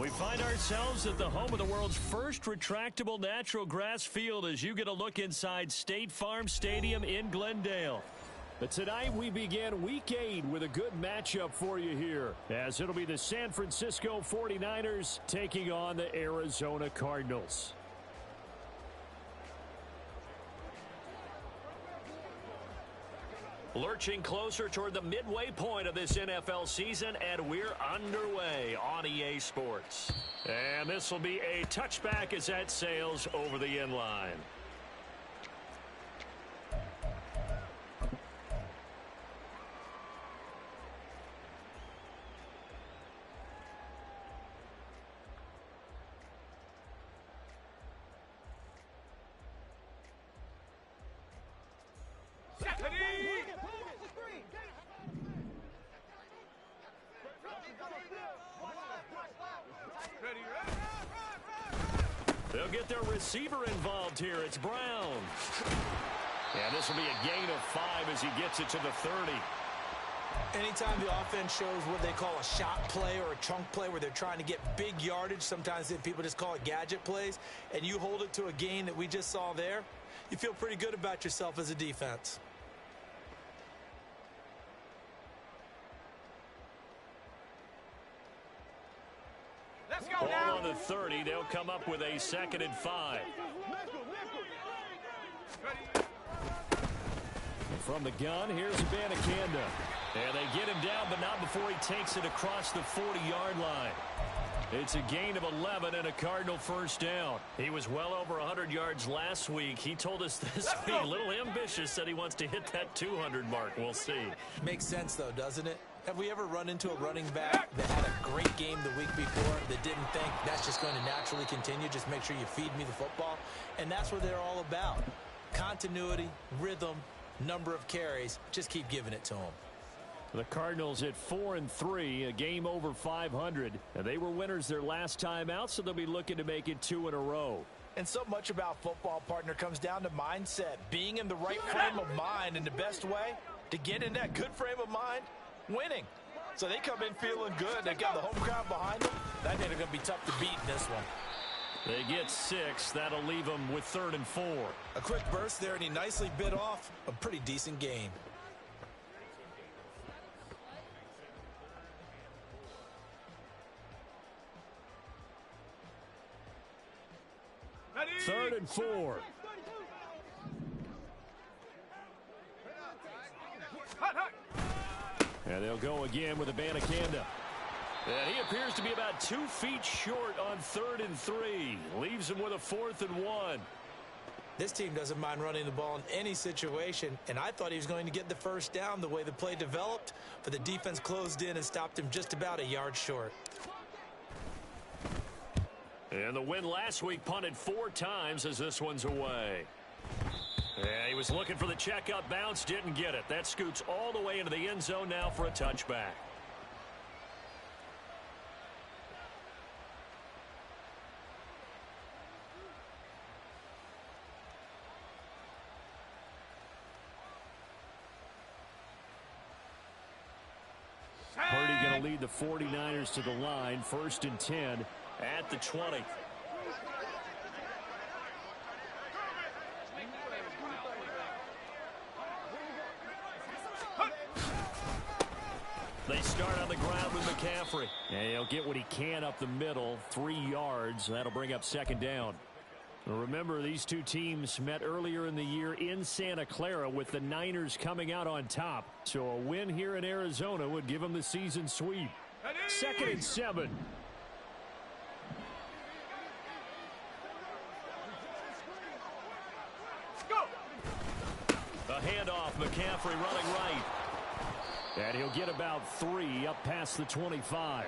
We find ourselves at the home of the world's first retractable natural grass field as you get a look inside State Farm Stadium in Glendale. But tonight we begin Week 8 with a good matchup for you here, as it'll be the San Francisco 49ers taking on the Arizona Cardinals. Lurching closer toward the midway point of this NFL season, and we're underway on EA Sports. And this will be a touchback as that sails over the end line. They'll get their receiver involved here. It's Brown. And this will be a gain of 5 as he gets it to the 30. Anytime the offense shows what they call a shot play or a chunk play where they're trying to get big yardage, sometimes people just call it gadget plays, and you hold it to a gain that we just saw there, you feel pretty good about yourself as a defense. Ball on the 30. They'll come up with a 2nd and 5. From the gun, here's Abanikanda. And they get him down, but not before he takes it across the 40-yard line. It's a gain of 11 and a Cardinal first down. He was well over 100 yards last week. He told us this week, a little ambitious, said he wants to hit that 200 mark. We'll see. Makes sense, though, doesn't it? Have we ever run into a running back that had a great game the week before that didn't think that's just going to naturally continue? Just make sure you feed me the football. And that's what they're all about. Continuity, rhythm, number of carries. Just keep giving it to them. The Cardinals at 4-3, a game over 500. And they were winners their last time out, so they'll be looking to make it 2 in a row. And so much about football, partner, comes down to mindset. Being in the right frame of mind, and the best way to get in that good frame of mind, winning. So they come in feeling good. They got the home crowd behind them. I think they're going to be tough to beat in this one. They get 6. That'll leave them with 3rd and 4. A quick burst there, and he nicely bit off a pretty decent gain. Ready? 3rd and 4. And they'll go again with Abanikanda. And he appears to be about 2 feet short on 3rd and 3. Leaves him with a 4th and 1. This team doesn't mind running the ball in any situation, and I thought he was going to get the first down the way the play developed, but the defense closed in and stopped him just about a yard short. And the win last week punted 4 times as this one's away. Yeah, he was looking for the checkup bounce, didn't get it. That scoots all the way into the end zone now for a touchback. Purdy going to lead the 49ers to the line, 1st and 10 at the 20. They start on the ground with McCaffrey. And he'll get what he can up the middle, 3 yards. That'll bring up 2nd down. Remember, these two teams met earlier in the year in Santa Clara with the Niners coming out on top. So a win here in Arizona would give them the season sweep. 2nd and 7. Go. A handoff, McCaffrey running right. And he'll get about 3 up past the 25.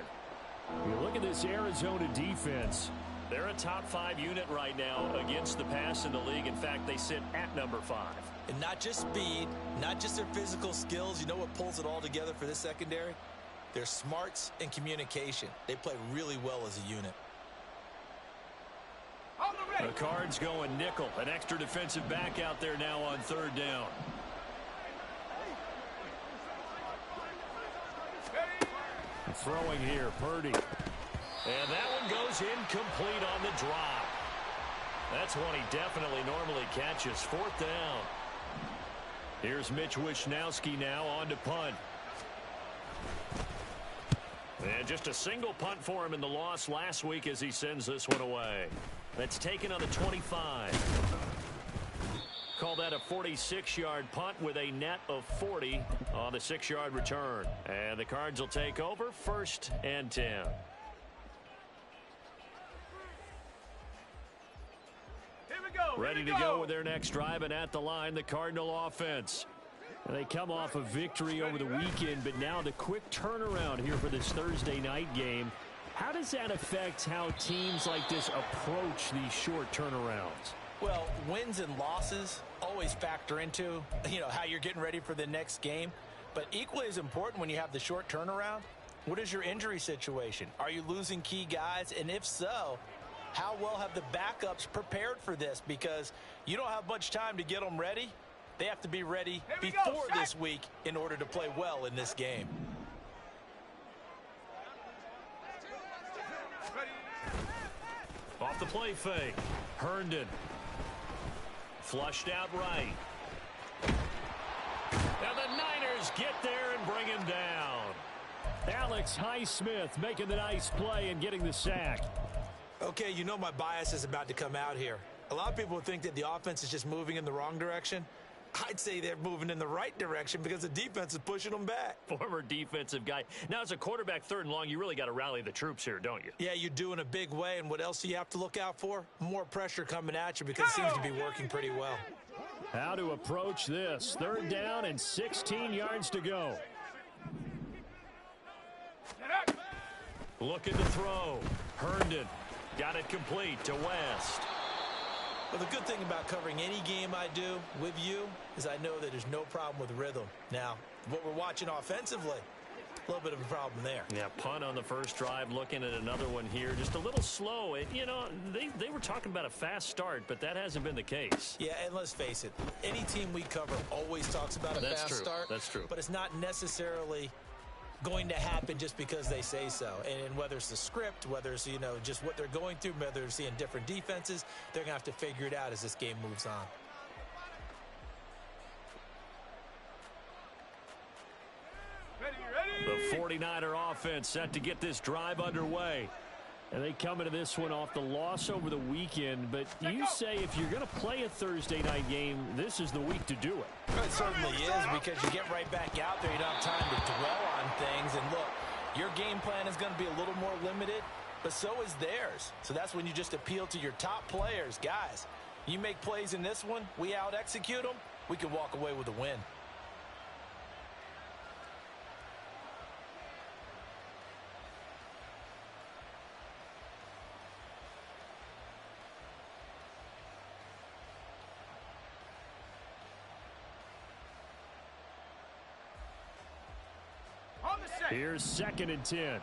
You look at this Arizona defense. They're a top 5 unit right now against the pass in the league. In fact, they sit at number 5. And not just speed, not just their physical skills. You know what pulls it all together for this secondary? Their smarts and communication. They play really well as a unit. The Cards going nickel. An extra defensive back out there now on 3rd down. Throwing here, Purdy. And that one goes incomplete on the drop. That's one he definitely normally catches. Fourth down. Here's Mitch Wishnowski now on to punt. And just a single punt for him in the loss last week as he sends this one away. That's taken on the 25. Call that a 46-yard punt with a net of 40 on the 6-yard return. And the Cards will take over 1st and 10. Ready to go with their next drive, and at the line, the Cardinal offense. And they come off a victory over the weekend, but now the quick turnaround here for this Thursday night game. How does that affect how teams like this approach these short turnarounds? Well, wins and losses always factor into, how you're getting ready for the next game. But equally as important when you have the short turnaround, what is your injury situation? Are you losing key guys? And if so, how well have the backups prepared for this? Because you don't have much time to get them ready. They have to be ready before this week in order to play well in this game. Off the play fake. Herndon. Flushed out right. And the Niners get there and bring him down. Alex Highsmith making the nice play and getting the sack. Okay, my bias is about to come out here. A lot of people think that the offense is just moving in the wrong direction. I'd say they're moving in the right direction because the defense is pushing them back. Former defensive guy. Now, as a quarterback 3rd and long, you really got to rally the troops here, don't you? Yeah, you do in a big way. And what else do you have to look out for? More pressure coming at you because it seems to be working pretty well. How to approach this. 3rd down and 16 yards to go. Looking to throw. Herndon got it complete to West. Well, the good thing about covering any game I do with you is I know that there's no problem with rhythm. Now, what we're watching offensively, a little bit of a problem there. Yeah, punt on the first drive, looking at another one here. Just a little slow. They were talking about a fast start, but that hasn't been the case. Yeah, and let's face it, any team we cover always talks about a fast start. That's true. But it's not necessarily going to happen just because they say so. And whether it's the script, whether it's, just what they're going through, whether they're seeing different defenses, they're going to have to figure it out as this game moves on. The 49er offense set to get this drive underway. And they come into this one off the loss over the weekend. But you say if you're going to play a Thursday night game, this is the week to do it. It certainly is, because you get right back out there. You don't have time to dwell on things. And look, your game plan is going to be a little more limited, but so is theirs. So that's when you just appeal to your top players. Guys, you make plays in this one, we out-execute them, we can walk away with a win. Here's 2nd and 10.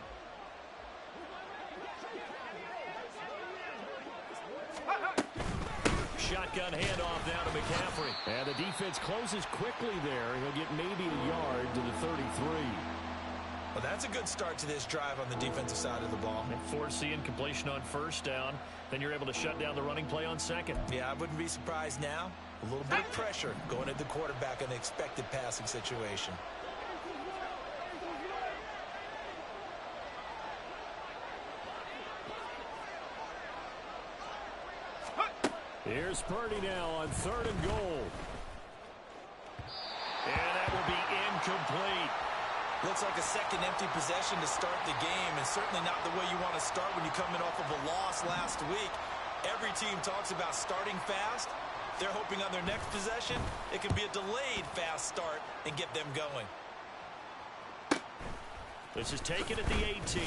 Shotgun handoff now to McCaffrey. And the defense closes quickly there. He'll get maybe a yard to the 33. Well, that's a good start to this drive on the defensive side of the ball. And force the incompletion on 1st down. Then you're able to shut down the running play on 2nd. Yeah, I wouldn't be surprised now. A little bit of pressure going at the quarterback in an expected passing situation. Here's Purdy now on 3rd and goal. And that will be incomplete. Looks like a second empty possession to start the game, and certainly not the way you want to start when you're coming off of a loss last week. Every team talks about starting fast. They're hoping on their next possession, it can be a delayed fast start and get them going. This is taken at the 18.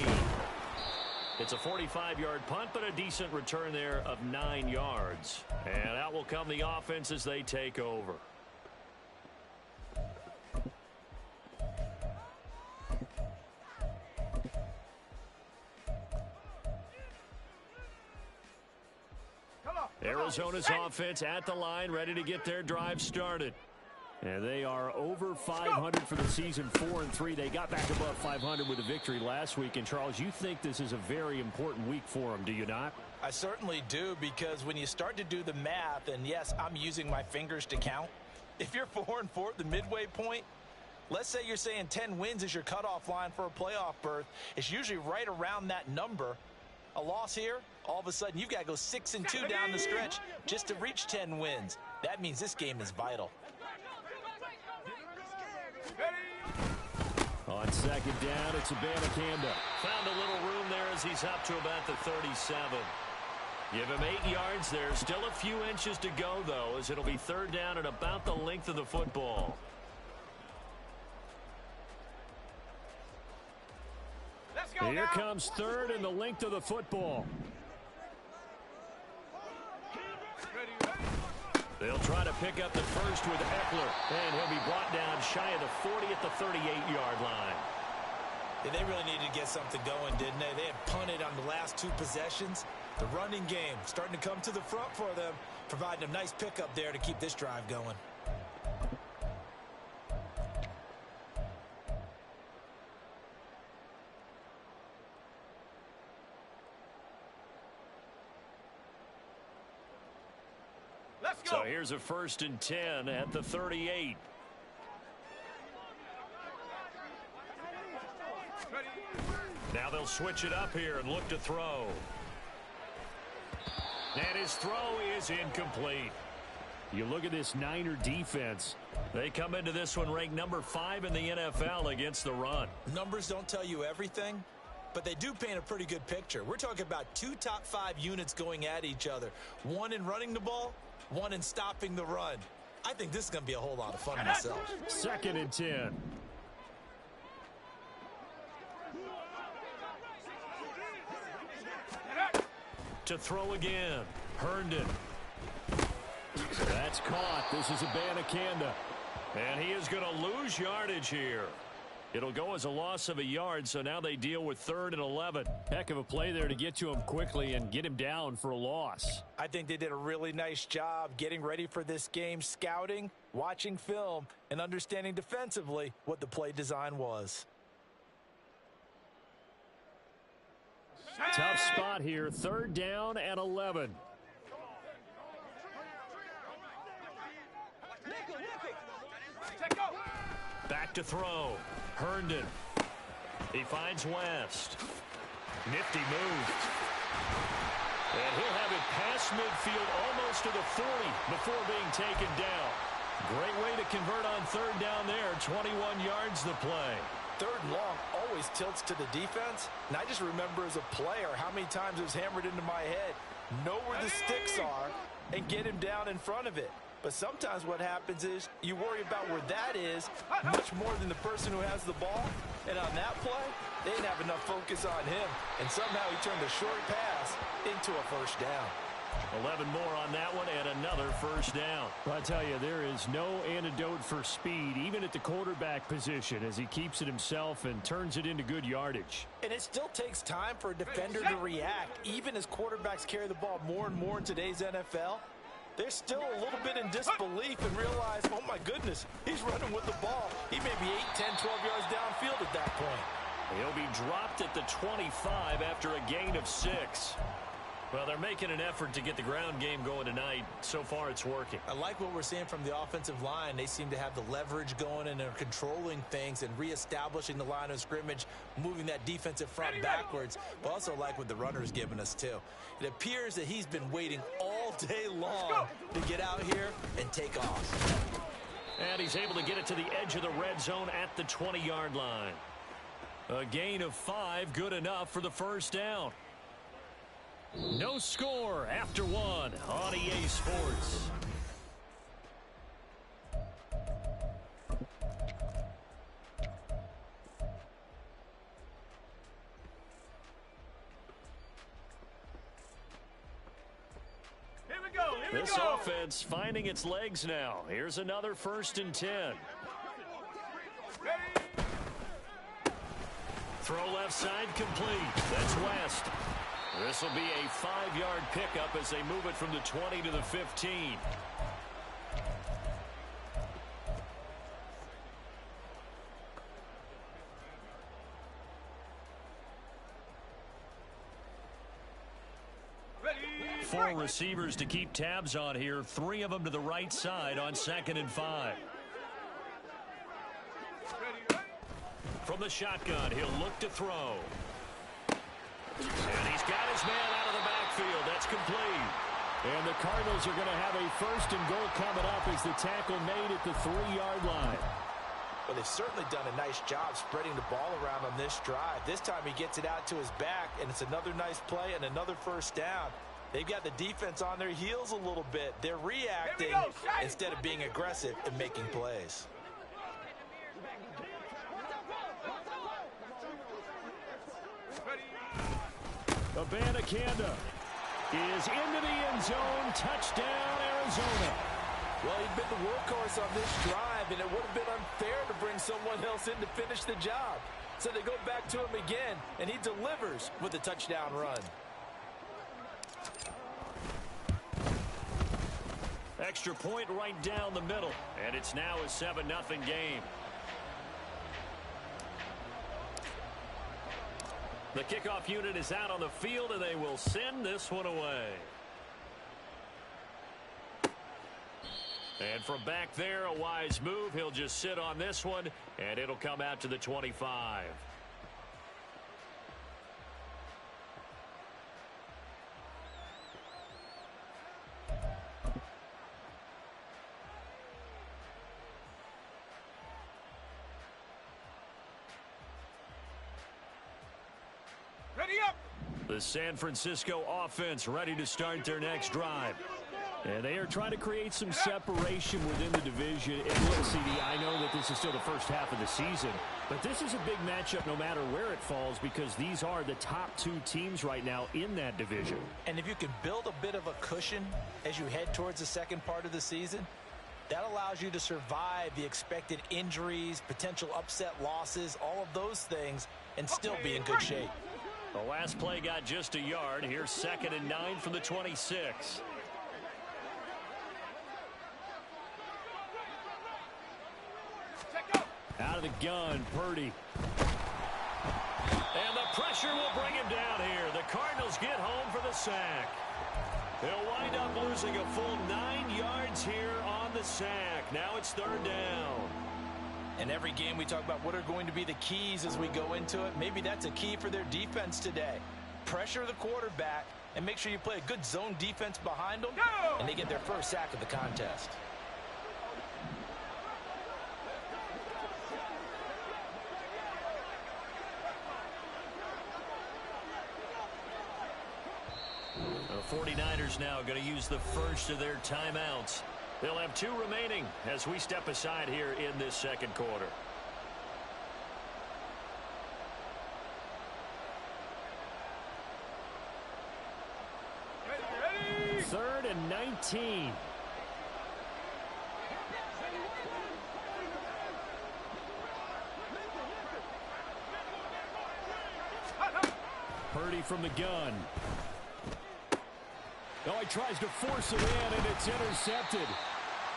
It's a 45-yard punt, but a decent return there of 9 yards. And out will come the offense as they take over. Arizona's offense at the line, ready to get their drive started. And they are over 500 for the season, 4-3. They got back above 500 with a victory last week. And, Charles, you think this is a very important week for them, do you not? I certainly do, because when you start to do the math, and yes, I'm using my fingers to count. If you're 4-4 at the midway point, let's say you're saying 10 wins is your cutoff line for a playoff berth. It's usually right around that number. A loss here, all of a sudden you've got to go 6-2 down the stretch just to reach 10 wins. That means this game is vital. On second down, it's Abanikanda. Found a little room there as he's up to about the 37. Give him 8 yards there. Still a few inches to go, though, as it'll be third down at about the length of the football. Let's go. Here comes third and the length of the football. They'll try to pick up the first with Eckler, and he'll be brought down shy of the 40 at the 38-yard line. Yeah, they really needed to get something going, didn't they? They had punted on the last 2 possessions. The running game starting to come to the front for them, providing a nice pickup there to keep this drive going. So here's a 1st and 10 at the 38. Now they'll switch it up here and look to throw. And his throw is incomplete. You look at this Niner defense. They come into this one ranked number 5 in the NFL against the run. Numbers don't tell you everything, but they do paint a pretty good picture. We're talking about 2 top 5 units going at each other. One in running the ball, one in stopping the run. I think this is going to be a whole lot of fun myself. 2nd and 10. To throw again. Herndon. That's caught. This is Abanikanda. And he is going to lose yardage here. It'll go as a loss of a yard, so now they deal with 3rd and 11. Heck of a play there to get to him quickly and get him down for a loss. I think they did a really nice job getting ready for this game, scouting, watching film, and understanding defensively what the play design was. Tough spot here. 3rd down and 11. Back to throw. Herndon. He finds West. Nifty move. And he'll have it past midfield almost to the 40 before being taken down. Great way to convert on 3rd down there. 21 yards the play. 3rd and long always tilts to the defense. And I just remember as a player how many times it was hammered into my head. Know where the sticks are and get him down in front of it. But sometimes what happens is you worry about where that is much more than the person who has the ball. And on that play, they didn't have enough focus on him. And somehow he turned a short pass into a 1st down. 11 more on that one and another 1st down. Well, I tell you, there is no antidote for speed, even at the quarterback position, as he keeps it himself and turns it into good yardage. And it still takes time for a defender to react, even as quarterbacks carry the ball more and more in today's NFL. They're still a little bit in disbelief and realize, oh, my goodness, he's running with the ball. He may be 8, 10, 12 yards downfield at that point. He'll be dropped at the 25 after a gain of 6. Well, they're making an effort to get the ground game going tonight. So far, it's working. I like what we're seeing from the offensive line. They seem to have the leverage going and are controlling things and reestablishing the line of scrimmage, moving that defensive front backwards. But also like what the runner's giving us, too. It appears that he's been waiting all day long to get out here and take off. And he's able to get it to the edge of the red zone at the 20-yard line. A gain of 5, good enough for the 1st down. No score after 1 on EA Sports. This offense finding its legs now. Here's another 1st and 10. Throw left side complete. That's West. This will be a 5-yard pickup as they move it from the 20 to the 15. 4 receivers to keep tabs on here. 3 of them to the right side on 2nd and 5. From the shotgun, he'll look to throw. And he's got his man out of the backfield. That's complete. And the Cardinals are going to have a 1st and goal coming up as the tackle made at the 3-yard line. Well, they've certainly done a nice job spreading the ball around on this drive. This time he gets it out to his back, and it's another nice play and another 1st down. They've got the defense on their heels a little bit. They're reacting instead of being aggressive and making plays. Abanikanda is into the end zone. Touchdown, Arizona. Well, he'd been the workhorse on this drive, and it would have been unfair to bring someone else in to finish the job. So they go back to him again, and he delivers with a touchdown run. Extra point right down the middle, and it's now a 7-0 game. The kickoff unit is out on the field, and they will send this one away. And from back there, a wise move. He'll just sit on this one, and it'll come out to the 25. Ready up! The San Francisco offense ready to start their next drive. And they are trying to create some separation within the division. And look, CD, I know that this is still the first half of the season, but this is a big matchup no matter where it falls because these are the top 2 teams right now in that division. And if you can build a bit of a cushion as you head towards the second part of the season, that allows you to survive the expected injuries, potential upset losses, all of those things, and still be in good shape. The last play got just a yard. Here's 2nd and 9 from the 26. Out of the gun, Purdy. And the pressure will bring him down here. The Cardinals get home for the sack. They'll wind up losing a full 9 yards here on the sack. Now it's 3rd down. In every game we talk about what are going to be the keys as we go into it. Maybe that's a key for their defense today. Pressure the quarterback and make sure you play a good zone defense behind them, and they get their first sack of the contest. The 49ers now going to use the first of their timeouts. They'll have 2 remaining as we step aside here in this second quarter. Ready. 3rd and 19. Purdy from the gun. Oh, he tries to force it in, and it's intercepted.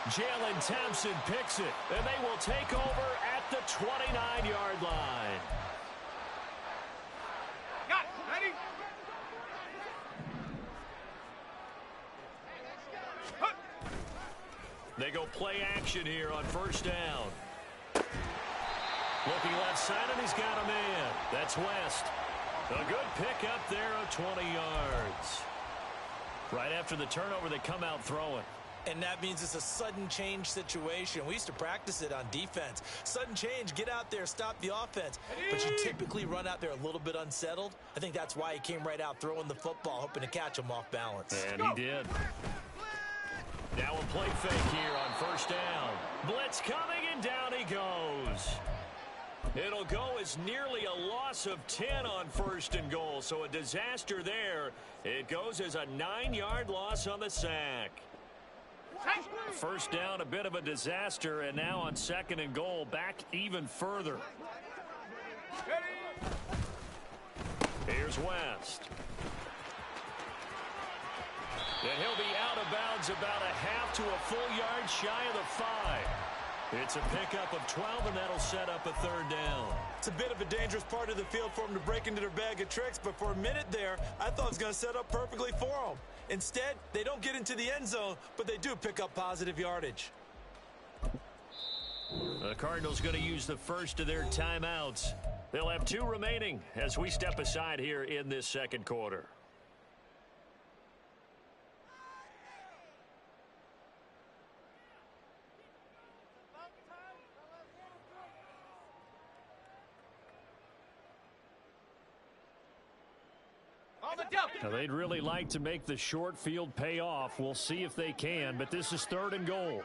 Jalen Thompson picks it, and they will take over at the 29-yard line. Got it. Ready? They go play action here on 1st down. Looking left side, and he's got a man. That's West. A good pick up there of 20 yards. Right after the turnover, they come out throwing. And that means it's a sudden change situation. We used to practice it on defense. Sudden change, get out there, stop the offense. But you typically run out there a little bit unsettled. I think that's why he came right out throwing the football, hoping to catch him off balance. And he did. Now a play fake here on 1st down. Blitz coming, and down he goes. It'll go as nearly a loss of 10 on 1st and goal. So a disaster there. It goes as a 9-yard loss on the sack. 1st down, a bit of a disaster, and now on 2nd and goal, back even further. Here's West. And he'll be out of bounds about a half to a full yard shy of the 5. It's a pickup of 12, and that'll set up a third down. It's a bit of a dangerous part of the field for them to break into their bag of tricks, but for a minute there, I thought it was going to set up perfectly for them. Instead, they don't get into the end zone, but they do pick up positive yardage. The Cardinals going to use the first of their timeouts. They'll have 2 remaining as we step aside here in this second quarter. Now, they'd really like to make the short field pay off. We'll see if they can, but this is 3rd and goal.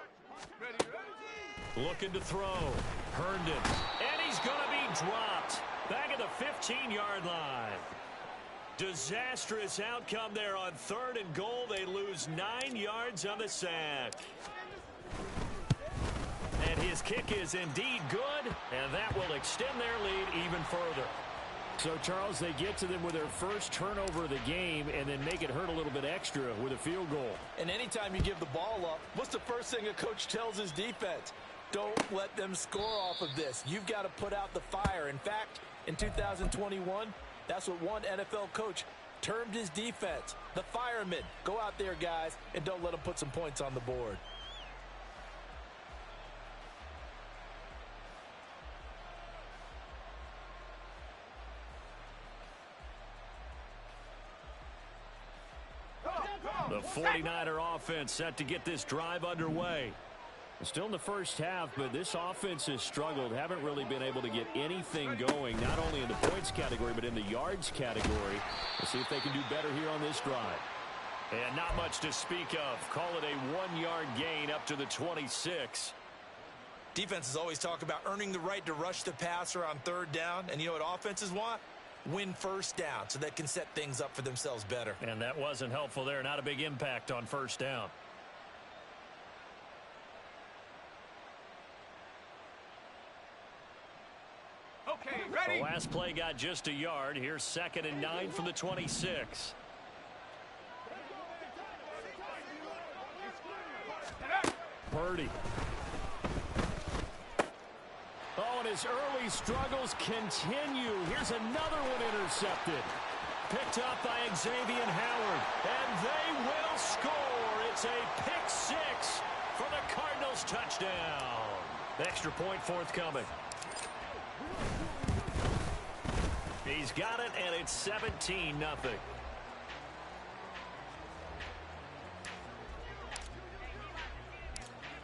Looking to throw. Herndon. And he's going to be dropped. Back at the 15-yard line. Disastrous outcome there on 3rd and goal. They lose 9 yards on the sack. And his kick is indeed good, and that will extend their lead even further. So, Charles, they get to them with their first turnover of the game and then make it hurt a little bit extra with a field goal. And anytime you give the ball up, what's the first thing a coach tells his defense? Don't let them score off of this. You've got to put out the fire. In fact, in 2021, that's what one NFL coach termed his defense. The firemen. Go out there, guys, and don't let them put some points on the board. The 49er offense set to get this drive underway. Still in the first half, but this offense has struggled. Haven't really been able to get anything going, not only in the points category, but in the yards category. We'll see if they can do better here on this drive. And not much to speak of. Call it a 1-yard gain up to the 26. Defenses always talk about earning the right to rush the passer on 3rd down. And you know what offenses want? Win first down so they can set things up for themselves better. And that wasn't helpful there. Not a big impact on 1st down. Okay, ready. The last play got just a yard. Here's 2nd and 9 from the 26. Purdy. Oh, and his early struggles continue. Here's another one intercepted. Picked up by Xavier Howard. And they will score. It's a pick 6 for the Cardinals touchdown. Extra point forthcoming. He's got it, and it's 17-0.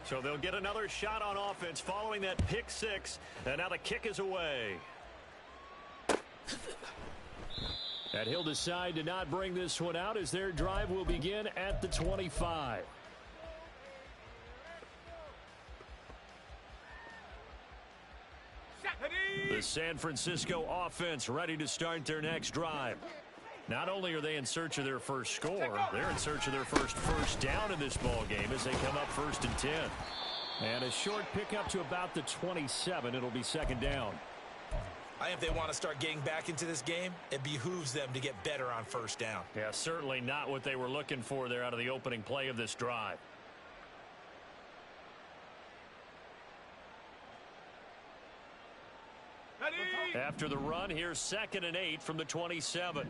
So they'll get another shot on offense following that pick 6, and now the kick is away. And he'll decide to not bring this one out as their drive will begin at the 25. The San Francisco offense ready to start their next drive. Not only are they in search of their first score, they're in search of their first down in this ball game as they come up 1st and 10. And a short pickup to about the 27. It'll be 2nd down. I think if they want to start getting back into this game, it behooves them to get better on 1st down. Yeah, certainly not what they were looking for there out of the opening play of this drive. Ready. After the run, here's 2nd and 8 from the 27.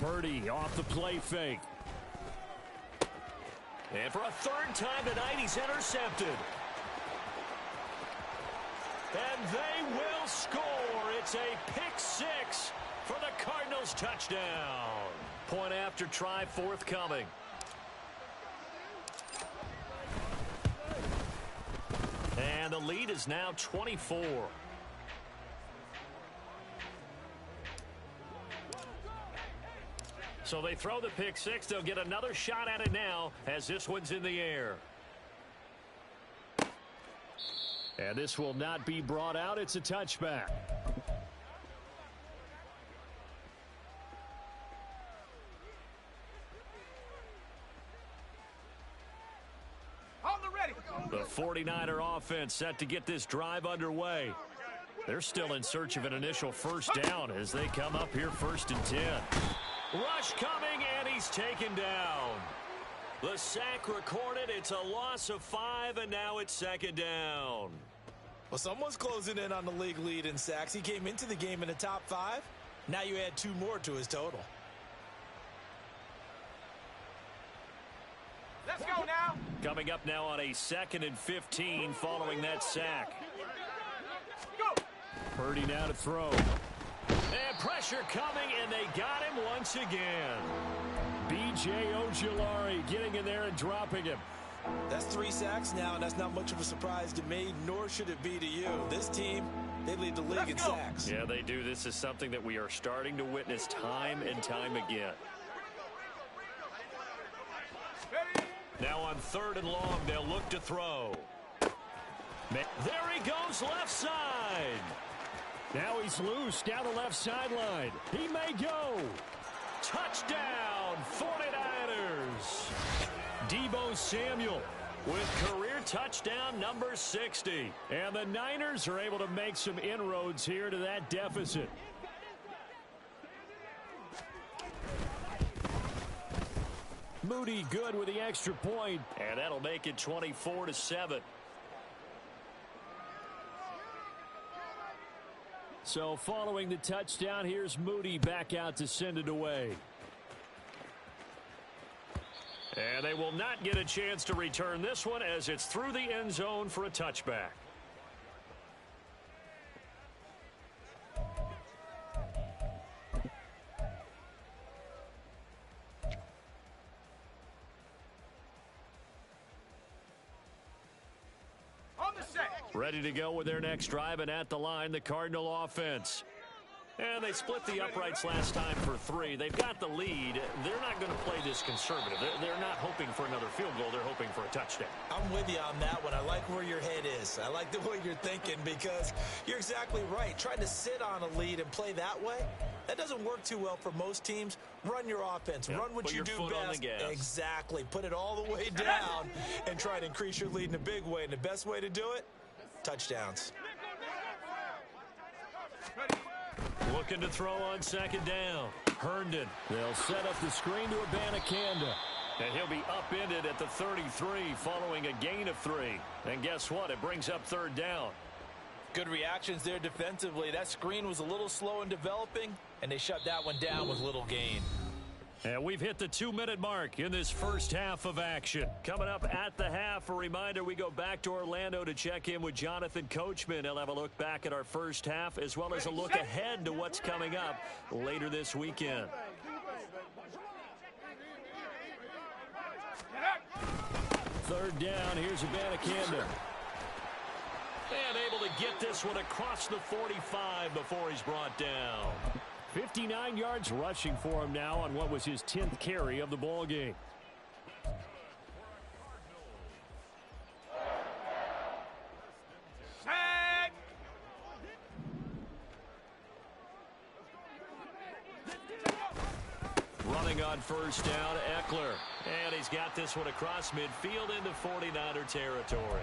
Purdy off the play fake. And for a 3rd time tonight, he's intercepted. And they will score. It's a pick 6 for the Cardinals touchdown. Point after try forthcoming. And the lead is now 24. So they throw the pick 6. They'll get another shot at it now as this one's in the air. And this will not be brought out. It's a touchback. On the ready. The 49er offense set to get this drive underway. They're still in search of an initial first down as they come up here 1st and 10. Rush coming, he's taken down. The sack recorded. It's a loss of 5, and now it's second down. Well, someone's closing in on the league lead in sacks. He came into the game in the top 5. Now you add 2 more to his total. Let's go now. Coming up now on a 2nd and 15 following that sack. Go. Purdy now to throw. And pressure coming, and they got him once again. B.J. Ojulari getting in there and dropping him. That's 3 sacks now, and that's not much of a surprise to me, nor should it be to you. This team, they lead the league in sacks. Yeah, they do. This is something that we are starting to witness time and time again. Now on 3rd and long, they'll look to throw. There he goes, left side. Now he's loose down the left sideline. He may go. Touchdown, 49ers. Deebo Samuel with career touchdown number 60. And the Niners are able to make some inroads here to that deficit. Moody good with the extra point. And that'll make it 24-7. So following the touchdown, here's Moody back out to send it away. And they will not get a chance to return this one as it's through the end zone for a touchback. On the set. Ready to go with their next drive, and at the line, the Cardinal offense. And they split the uprights last time for 3. They've got the lead. They're not going to play this conservative. They're not hoping for another field goal. They're hoping for a touchdown. I'm with you on that one. I like where your head is. I like the way you're thinking because you're exactly right. Trying to sit on a lead and play that way, that doesn't work too well for most teams. Run your offense. Yep. Run what Put you your do foot on best. the gas. Exactly. Put it all the way down and try to increase your lead in a big way. And the best way to do it, touchdowns. Looking to throw on 2nd down. Herndon. They'll set up the screen to Abanikanda. And he'll be upended at the 33 following a gain of 3. And guess what? It brings up 3rd down. Good reactions there defensively. That screen was a little slow in developing, and they shut that one down with little gain. And we've hit the 2-minute mark in this first half of action. Coming up at the half, a reminder, we go back to Orlando to check in with Jonathan Coachman. He'll have a look back at our first half as well as a look ahead to what's coming up later this weekend. Third down, here's Abanikanda. And able to get this one across the 45 before he's brought down. 59 yards rushing for him now on what was his 10th carry of the ball game. Set. Running on first down, Eckler. And he's got this one across midfield into 49er territory.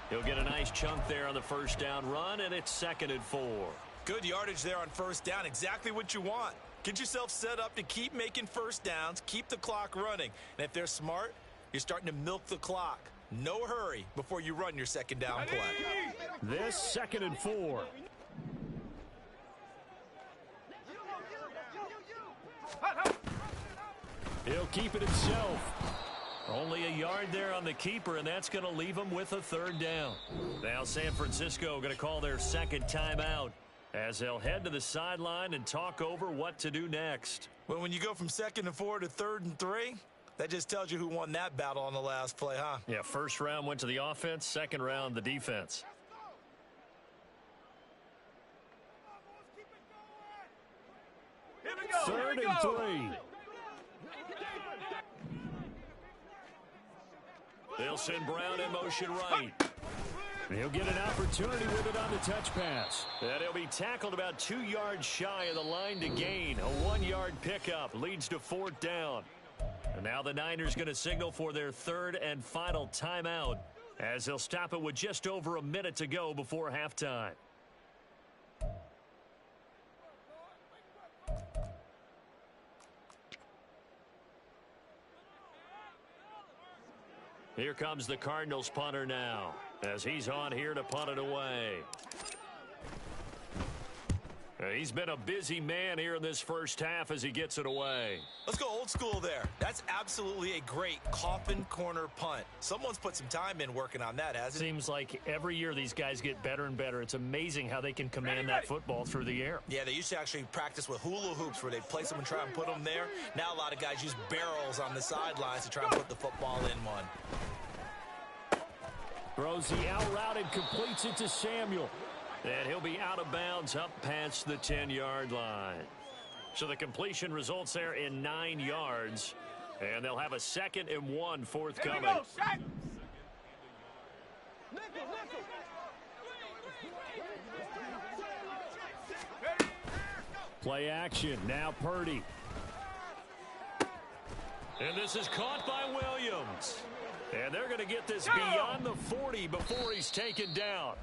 He'll get a nice chunk there on the first down run, and it's 2nd and 4. Good yardage there on first down. Exactly what you want. Get yourself set up to keep making first downs, keep the clock running. And if they're smart, you're starting to milk the clock. No hurry before you run your 2nd down play. This 2nd and 4. He'll keep it himself. Only a yard there on the keeper, and that's going to leave him with a 3rd down. Now San Francisco going to call their 2nd timeout as they'll head to the sideline and talk over what to do next. Well, when you go from 2nd and 4 to 3rd and 3, that just tells you who won that battle on the last play, huh? Yeah, first round went to the offense, 2nd round the defense. Here we go. 3rd and 3. They'll send Brown in motion right. He'll get an opportunity with it on the touch pass. And he'll be tackled about 2 yards shy of the line to gain. A 1-yard pickup leads to 4th down. And now the Niners going to signal for their 3rd and final timeout as they'll stop it with just over a minute to go before halftime. Here comes the Cardinals punter now, as he's on here to punt it away. He's been a busy man here in this first half as he gets it away. Let's go old school there. That's absolutely a great coffin corner punt. Someone's put some time in working on that, hasn't it? Seems like every year these guys get better and better. It's amazing how they can command that football through the air. Yeah, they used to actually practice with hula hoops where they place them and try and put them there. Now a lot of guys use barrels on the sidelines to try and put the football in one. Throws the out route and completes it to Samuel. And he'll be out of bounds up past the 10-yard line. So the completion results there in 9 yards. And they'll have a 2nd and 1 forthcoming. Play action. Now Purdy. And this is caught by Williams. And they're going to get this beyond the 40 before he's taken down.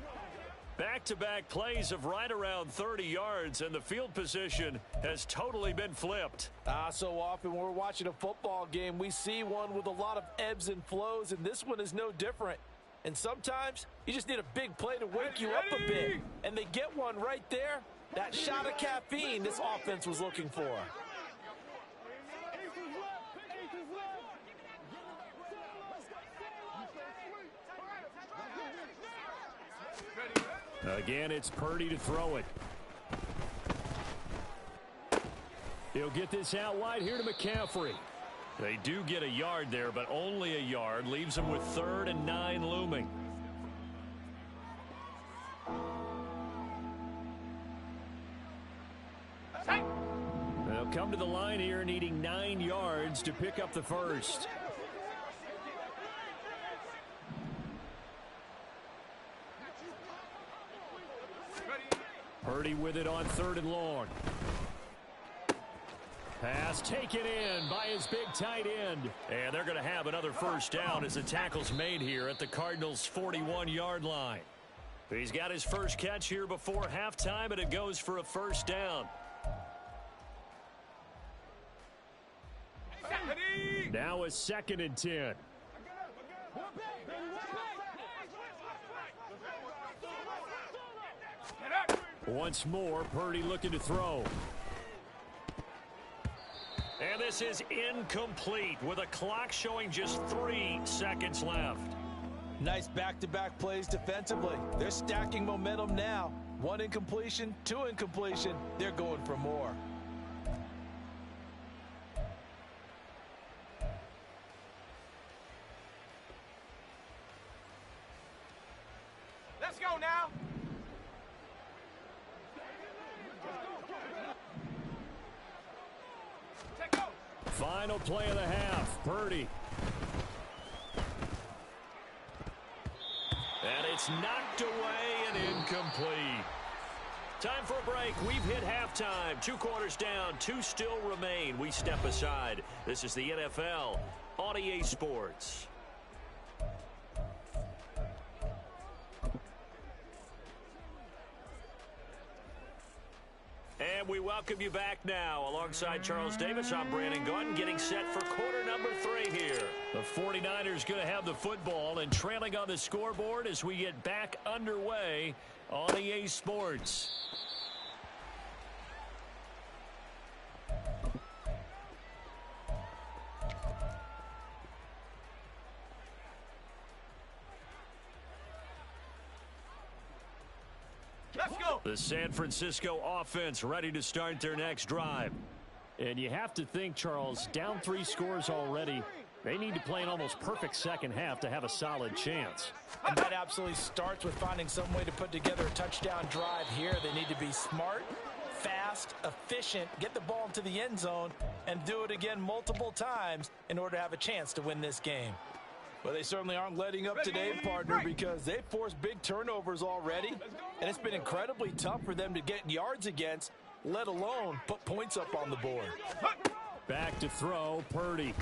Back-to-back plays of right around 30 yards, and the field position has totally been flipped. So often when we're watching a football game, we see one with a lot of ebbs and flows, and this one is no different. And sometimes you just need a big play to wake you up a bit. And they get one right there. That shot of caffeine this offense was looking for. Again, it's Purdy to throw it. He'll get this out wide here to McCaffrey. They do get a yard there, but only a yard. Leaves them with 3rd and 9 looming. They'll come to the line here needing 9 yards to pick up the first. Purdy with it on 3rd and long. Pass taken in by his big tight end. And they're going to have another first down as the tackle's made here at the Cardinals' 41-yard line. He's got his first catch here before halftime, and it goes for a first down. Now a 2nd and 10. Once more, Purdy looking to throw. And this is incomplete with a clock showing just 3 seconds left. Nice back-to-back plays defensively. They're stacking momentum now. 1 incompletion, 2 incompletion. They're going for more. Let's go now. Final play of the half. Purdy. And it's knocked away and incomplete. Time for a break. We've hit halftime. 2 quarters down. 2 still remain. We step aside. This is the NFL on EA Sports. And we welcome you back now. Alongside Charles Davis, I'm Brandon Gunn, getting set for quarter number 3 here. The 49ers going to have the football and trailing on the scoreboard as we get back underway on EA Sports. Let's go. The San Francisco offense ready to start their next drive. And you have to think, Charles, down 3 scores already. They need to play an almost perfect second half to have a solid chance. And that absolutely starts with finding some way to put together a touchdown drive here. They need to be smart, fast, efficient, get the ball into the end zone, and do it again multiple times in order to have a chance to win this game. Well, they certainly aren't letting up today, partner, because they've forced big turnovers already, and it's been incredibly tough for them to get yards against, let alone put points up on the board. Back to throw, Purdy.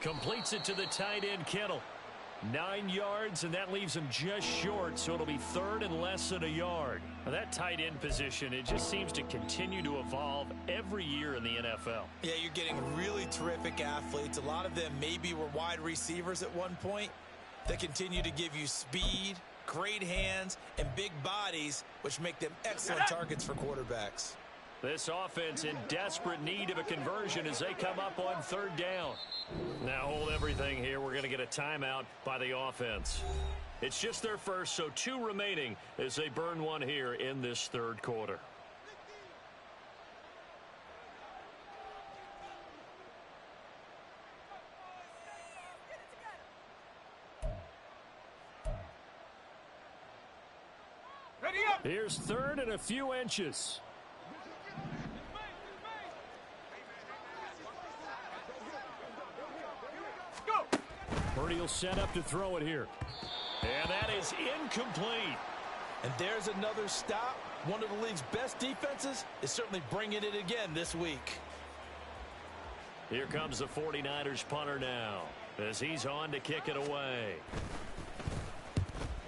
Completes it to the tight end, Kittle. 9 yards, and that leaves him just short, so it'll be third and less than a yard. Now, that tight end position, it just seems to continue to evolve every year in the NFL. Yeah, you're getting really terrific athletes. A lot of them maybe were wide receivers at one point. They continue to give you speed, great hands, and big bodies, which make them excellent targets for quarterbacks. This offense in desperate need of a conversion as they come up on third down. Now hold everything here. We're going to get a timeout by the offense. It's just their first, so 2 remaining as they burn one here in this third quarter. Ready up. Here's third and a few inches. Purdy will set up to throw it here. And that is incomplete. And there's another stop. One of the league's best defenses is certainly bringing it again this week. Here comes the 49ers punter now as he's on to kick it away.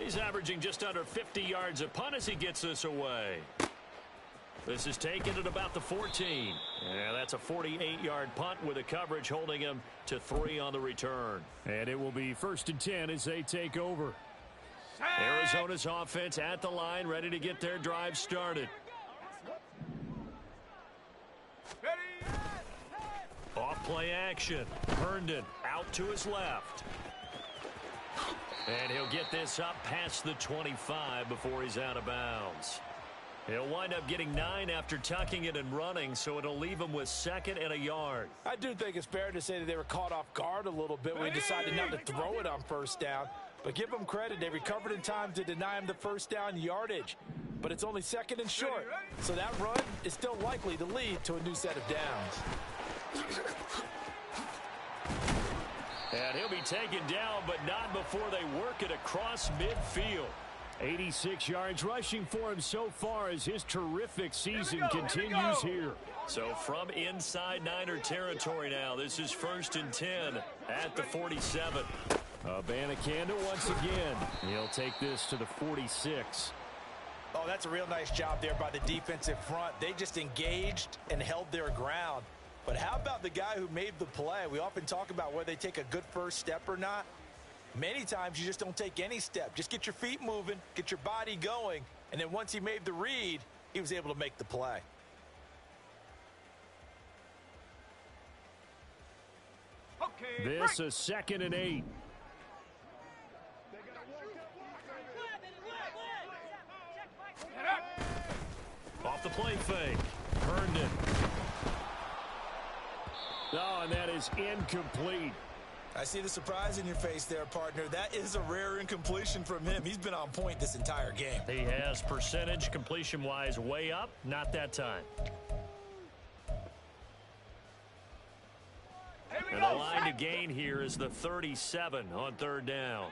He's averaging just under 50 yards a punt as he gets this away. This is taken at about the 14. Yeah, that's a 48-yard punt with a coverage holding him to 3 on the return. And it will be 1st and 10 as they take over. Arizona's offense at the line, ready to get their drive started. Ready. Off play action. Herndon out to his left. And he'll get this up past the 25 before he's out of bounds. He'll wind up getting 9 after tucking it and running, so it'll leave him with 2nd and a yard. I do think it's fair to say that they were caught off guard a little bit when he decided not to throw it on first down. But give them credit. They recovered in time to deny him the first down yardage. But it's only 2nd and short. So that run is still likely to lead to a new set of downs. And he'll be taken down, but not before they work it across midfield. 86 yards rushing for him so far as his terrific season continues here. So from inside Niner territory now, this is 1st and 10 at the 47. Abanikanda once again. He'll take this to the 46. Oh, that's a real nice job there by the defensive front. They just engaged and held their ground. But how about the guy who made the play? We often talk about whether they take a good first step or not. Many times you just don't take any step. Just get your feet moving, get your body going, and then once he made the read, he was able to make the play. Okay. This is 2nd and 8. Off the play fake. Herndon. Oh, and that is incomplete. I see the surprise in your face there, partner. That is a rare incompletion from him. He's been on point this entire game. He has percentage completion-wise way up. Not that time. And the line to gain here is the 37 on 3rd down.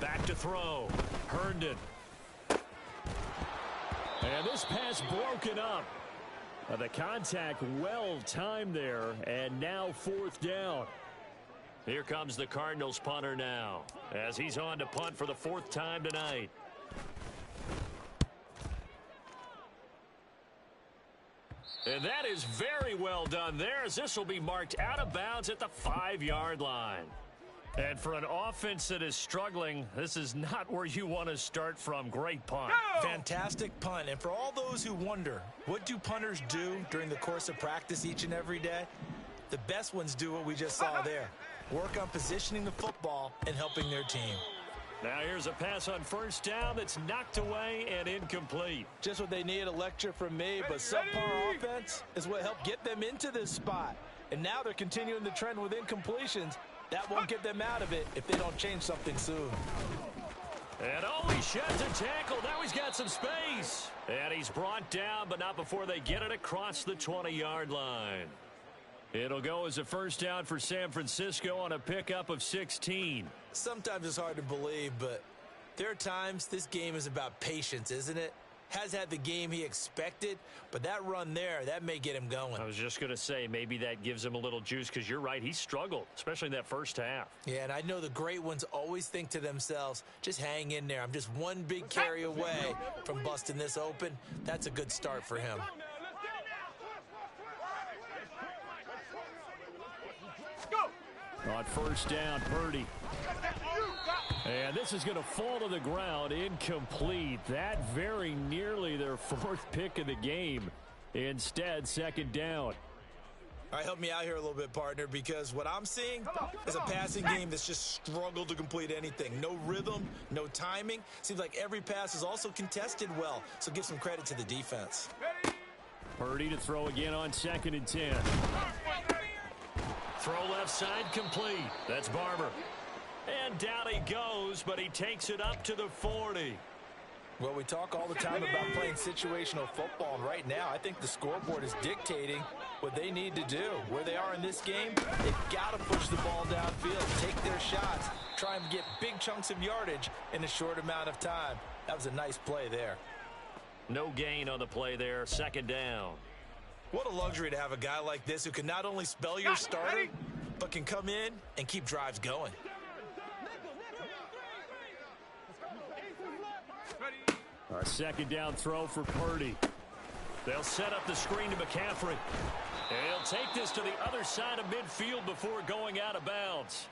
Back to throw. Herndon. And this pass broken up. The contact well timed there, and now 4th down. Here comes the Cardinals punter now as he's on to punt for the 4th time tonight. And that is very well done there as this will be marked out of bounds at the 5-yard line. And for an offense that is struggling, this is not where you want to start from. Great punt. Fantastic punt. And for all those who wonder, what do punters do during the course of practice each and every day? The best ones do what we just saw there. Work on positioning the football and helping their team. Now here's a pass on 1st down that's knocked away and incomplete. Just what they need, a lecture from me, but subpar offense is what helped get them into this spot. And now they're continuing the trend with incompletions. That won't get them out of it if they don't change something soon. And he sheds a tackle. Now he's got some space. And he's brought down, but not before they get it across the 20-yard line. It'll go as a 1st down for San Francisco on a pickup of 16. Sometimes it's hard to believe, but there are times this game is about patience, isn't it? has had the game he expected, but that run there, that may get him going. I was just going to say, maybe that gives him a little juice because you're right, he struggled, especially in that first half. Yeah, and I know the great ones always think to themselves, just hang in there. I'm just one big carry away from busting this open. That's a good start for him. On first down, Purdy. And this is going to fall to the ground, incomplete. That very nearly their fourth pick of the game. Instead, second down. All right, help me out here a little bit, partner, because what I'm seeing is a passing game that's just struggled to complete anything. No rhythm, no timing. Seems like every pass is also contested well, so give some credit to the defense. Purdy to throw again on 2nd and 10. Throw left side complete. That's Barber. And down he goes, but he takes it up to the 40. Well, we talk all the time about playing situational football, and right now I think the scoreboard is dictating what they need to do. Where they are in this game, they've got to push the ball downfield, take their shots, try and get big chunks of yardage in a short amount of time. That was a nice play there. No gain on the play there, second down. What a luxury to have a guy like this who can not only spell your starter, but can come in and keep drives going. A second down throw for Purdy. They'll set up the screen to McCaffrey. And he'll take this to the other side of midfield before going out of bounds.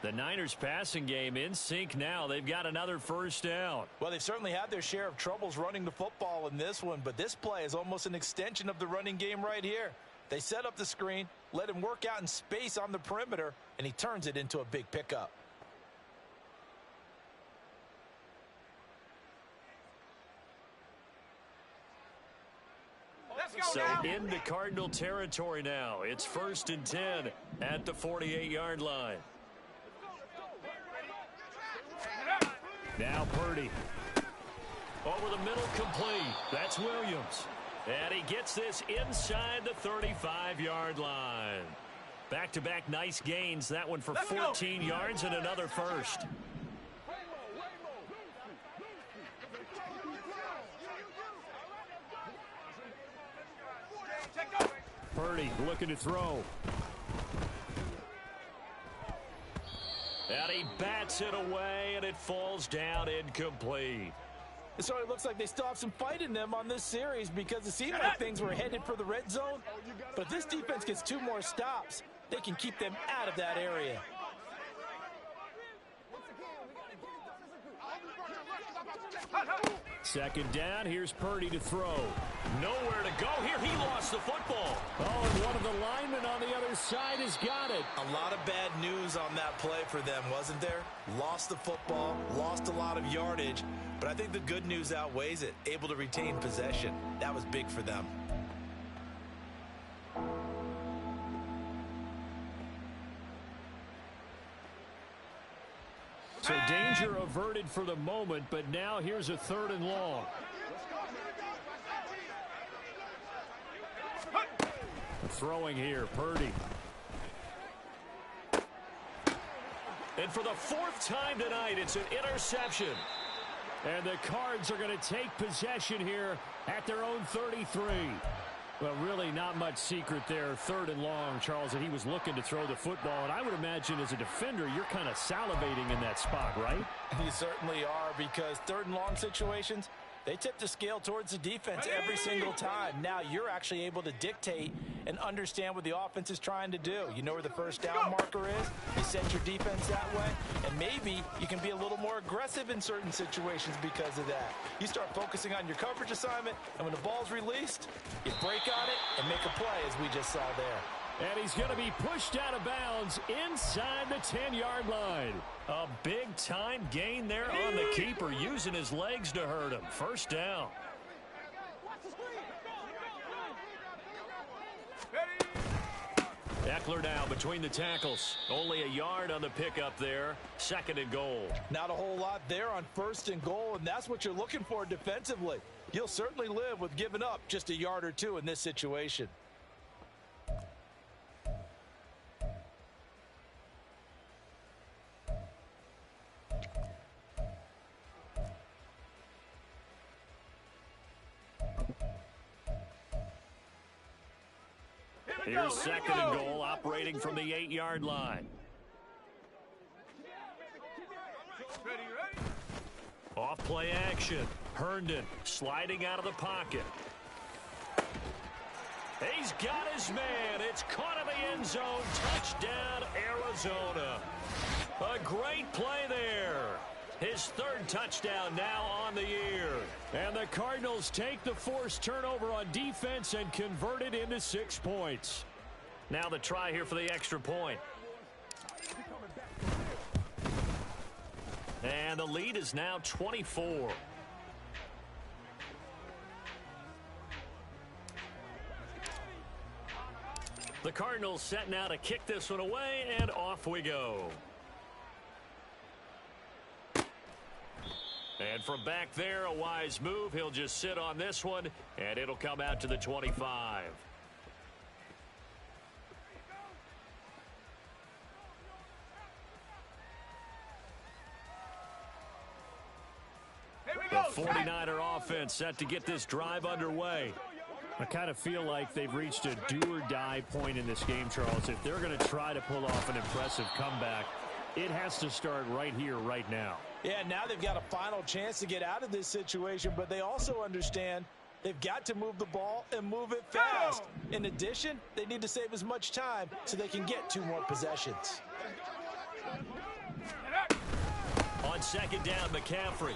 The Niners passing game in sync now. They've got another first down. Well, they've certainly had their share of troubles running the football in this one, but this play is almost an extension of the running game right here. They set up the screen, let him work out in space on the perimeter, and he turns it into a big pickup. So into Cardinal territory now. It's 1st and 10 at the 48-yard line. Now Purdy. Over the middle, complete. That's Williams. And he gets this inside the 35-yard line. Back-to-back nice gains. That one for 14 yards and another first. Purdy looking to throw. And he bats it away, and it falls down incomplete. It sort of looks like they still have some fight in them on this series because it seemed like things were headed for the red zone. But if this defense gets 2 more stops, they can keep them out of that area. Second down, here's Purdy to throw. Nowhere to go here. He lost the football. Oh, and one of the linemen on the other side has got it. A lot of bad news on that play for them, wasn't there? Lost the football, lost a lot of yardage, but I think the good news outweighs it. Able to retain possession. That was big for them. So danger averted for the moment, but now here's a 3rd and long. Throwing here, Purdy. And for the 4th time tonight, it's an interception. And the Cards are going to take possession here at their own 33. Well, really not much secret there. 3rd and long, Charles, that he was looking to throw the football. And I would imagine as a defender, you're kind of salivating in that spot, right? You certainly are, because 3rd and long situations, they tip the scale towards the defense every single time. Now you're actually able to dictate and understand what the offense is trying to do. You know where the first down marker is. You set your defense that way, and maybe you can be a little more aggressive in certain situations because of that. You start focusing on your coverage assignment, and when the ball's released, you break on it and make a play, as we just saw there. And he's going to be pushed out of bounds inside the 10-yard line. A big-time gain there on the keeper, using his legs to hurt him. First down. Eckler now between the tackles. Only a yard on the pickup there. 2nd and goal. Not a whole lot there on 1st and goal, and that's what you're looking for defensively. You'll certainly live with giving up just a yard or 2 in this situation. Here's second and goal, operating from the 8-yard line. Ready, ready. Off play action. Herndon sliding out of the pocket. He's got his man. It's caught in the end zone. Touchdown, Arizona. A great play there. His third touchdown now on the year. And the Cardinals take the forced turnover on defense and convert it into 6 points. Now the try here for the extra point. And the lead is now 24. The Cardinals set now to kick this one away, and off we go. And from back there, a wise move. He'll just sit on this one, and it'll come out to the 25. Here we The go. 49er offense set to get this drive underway. I kind of feel like they've reached a do-or-die point in this game, Charles. If they're going to try to pull off an impressive comeback, it has to start right here, right now. Yeah, now they've got a final chance to get out of this situation, but they also understand they've got to move the ball and move it fast. In addition, they need to save as much time so they can get 2 more possessions. On second down, McCaffrey.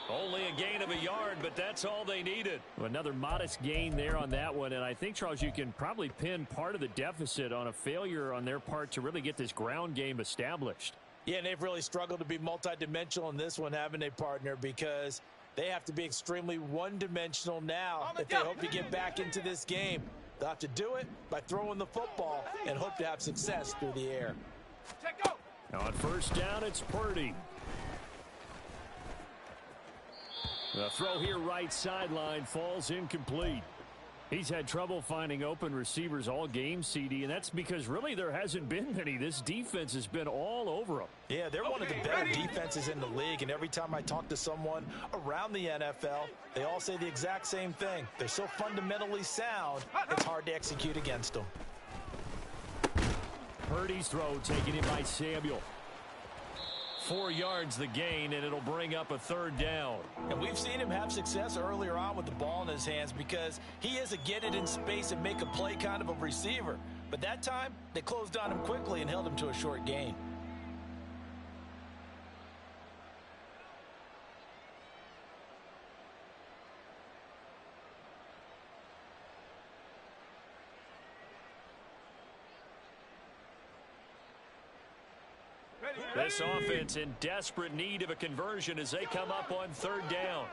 Only a gain of a yard, but that's all they needed. Another modest gain there on that one, and I think, Charles, you can probably pin part of the deficit on a failure on their part to really get this ground game established. Yeah, and they've really struggled to be multidimensional in this one, haven't they, partner? Because they have to be extremely one-dimensional now if they hope to get back into this game. They'll have to do it by throwing the football and hope to have success through the air. Check go. On first down, it's Purdy. The throw here right sideline falls incomplete. He's had trouble finding open receivers all game, CD, and that's because really there hasn't been many. This defense has been all over them. Yeah, they're one of the better defenses in the league, and every time I talk to someone around the NFL, they all say the exact same thing. They're so fundamentally sound, it's hard to execute against them. Purdy's throw taken in by Samuel. 4 yards the gain, and it'll bring up a third down. And we've seen him have success earlier on with the ball in his hands because he is a get it in space and make a play kind of a receiver. But that time, they closed on him quickly and held him to a short gain. This offense in desperate need of a conversion as they come up on third down.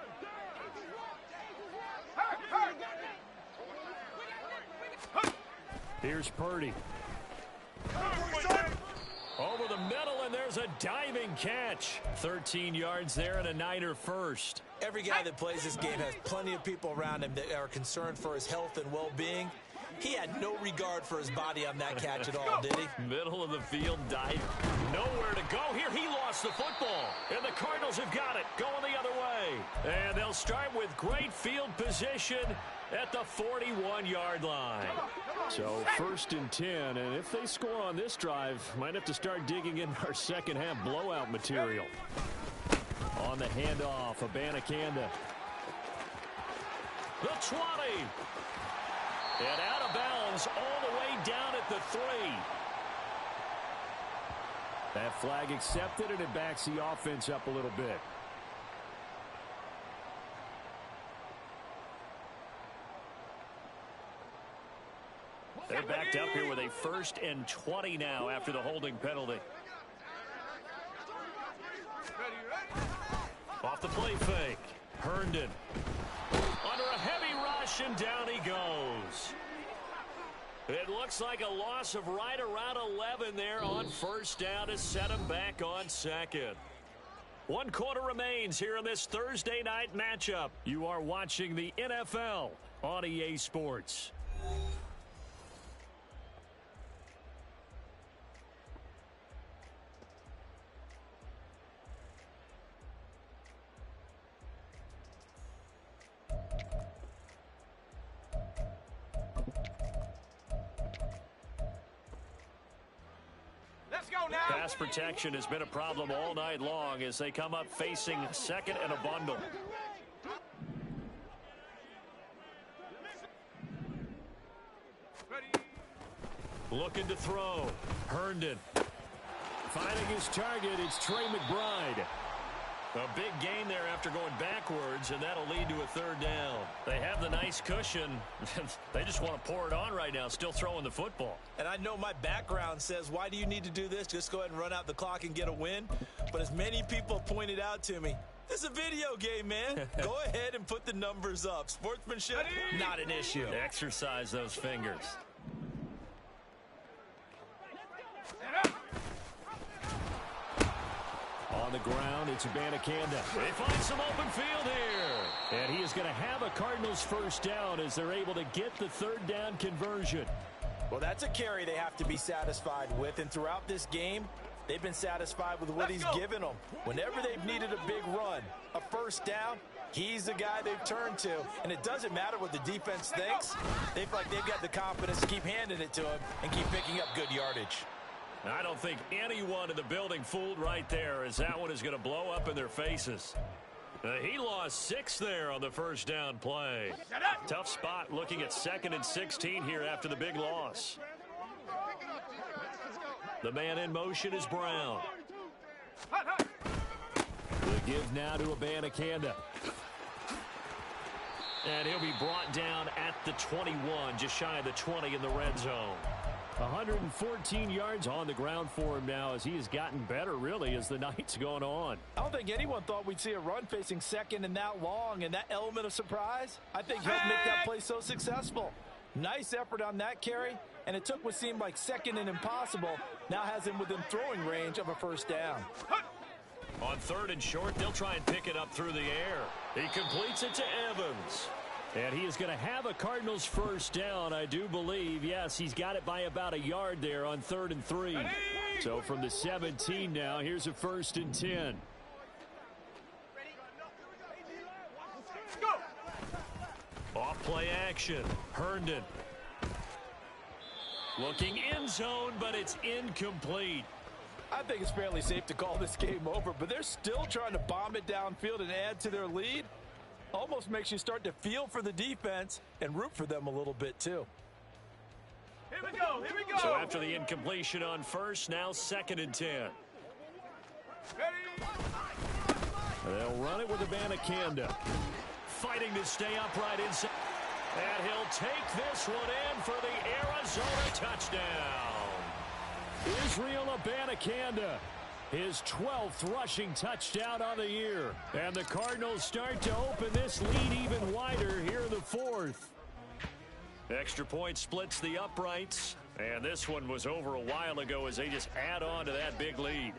Here's Purdy. Over the middle, and there's a diving catch. 13 yards there and a Niner first. Every guy that plays this game has plenty of people around him that are concerned for his health and well-being. He had no regard for his body on that catch at all, did he? Middle of the field dive. Nowhere to go here. He lost the football. And the Cardinals have got it. Going the other way. And they'll start with great field position at the 41-yard line. So first and 10, and if they score on this drive, might have to start digging in our second half blowout material. On the handoff, Abanikanda. The 20. And out of bounds all the way down at the 3. That flag accepted, and it backs the offense up a little bit. They're backed up here with a 1st and 20 now after the holding penalty. Off the play fake. Herndon. Under a heavy rush, and down he goes. It looks like a loss of right around 11 there on first down to set him back on second. 1 quarter remains here in this Thursday night matchup. You are watching the NFL on EA Sports. Pass protection has been a problem all night long as they come up facing second and a bundle. Looking to throw. Herndon. Finding his target, it's Trey McBride. A big gain there after going backwards, and that'll lead to a third down. They have the nice cushion. They just want to pour it on right now, still throwing the football. And I know my background says, why do you need to do this? Just go ahead and run out the clock and get a win. But as many people pointed out to me, this is a video game, man. Go ahead and put the numbers up. Sportsmanship, not an issue. Exercise those fingers. On the ground, it's Abanikanda. They find some open field here. And he is going to have a Cardinals first down as they're able to get the third down conversion. Well, that's a carry they have to be satisfied with. And throughout this game, they've been satisfied with what he's given them. Whenever they've needed a big run, a first down, he's the guy they've turned to. And it doesn't matter what the defense thinks. They feel like they've got the confidence to keep handing it to him and keep picking up good yardage. I don't think anyone in the building fooled right there, as that one is going to blow up in their faces. He lost 6 there on the first down play. Tough spot looking at 2nd and 16 here after the big loss. The man in motion is Brown. The give now to Abanikanda. And he'll be brought down at the 21, just shy of the 20 in the red zone. 114 yards on the ground for him now as he has gotten better, really, as the night's going on. I don't think anyone thought we'd see a run facing second and that long, and that element of surprise, I think, helped make that play so successful. Nice effort on that carry, and it took what seemed like second and impossible, now has him within throwing range of a first down. On 3rd and short, they'll try and pick it up through the air. He completes it to Evans. And he is going to have a Cardinals first down, I do believe. Yes, he's got it by about a yard there on 3rd and 3. So from the 17 now, here's a 1st and 10. Off play action. Herndon. Looking end zone, but it's incomplete. I think it's fairly safe to call this game over, but they're still trying to bomb it downfield and add to their lead. Almost makes you start to feel for the defense and root for them a little bit, too. Here we go, here we go. So after the incompletion on 1st, now 2nd and 10. Ready? They'll run it with Abanikanda. Fighting to stay upright inside. And he'll take this one in for the Arizona touchdown. Israel Abanikanda. His 12th rushing touchdown on the year. And the Cardinals start to open this lead even wider here in the 4th. Extra point splits the uprights. And this one was over a while ago as they just add on to that big lead.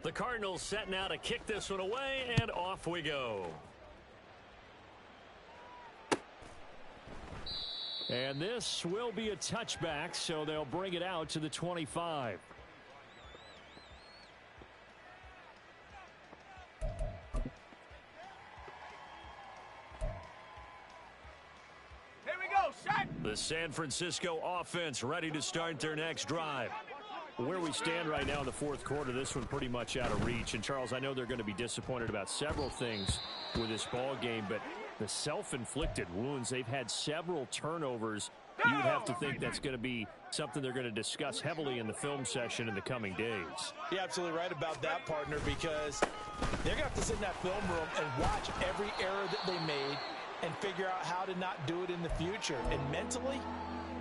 The Cardinals set now to kick this one away, and off we go. And this will be a touchback, so they'll bring it out to the 25. Here we go, shot. The San Francisco offense ready to start their next drive. Where we stand right now in the 4th quarter, this one pretty much out of reach. And, Charles, I know they're going to be disappointed about several things with this ball game, but the self-inflicted wounds, they've had several turnovers. You would have to think that's going to be something they're going to discuss heavily in the film session in the coming days. You're absolutely right about that, partner, because they're going to have to sit in that film room and watch every error that they made and figure out how to not do it in the future. And mentally,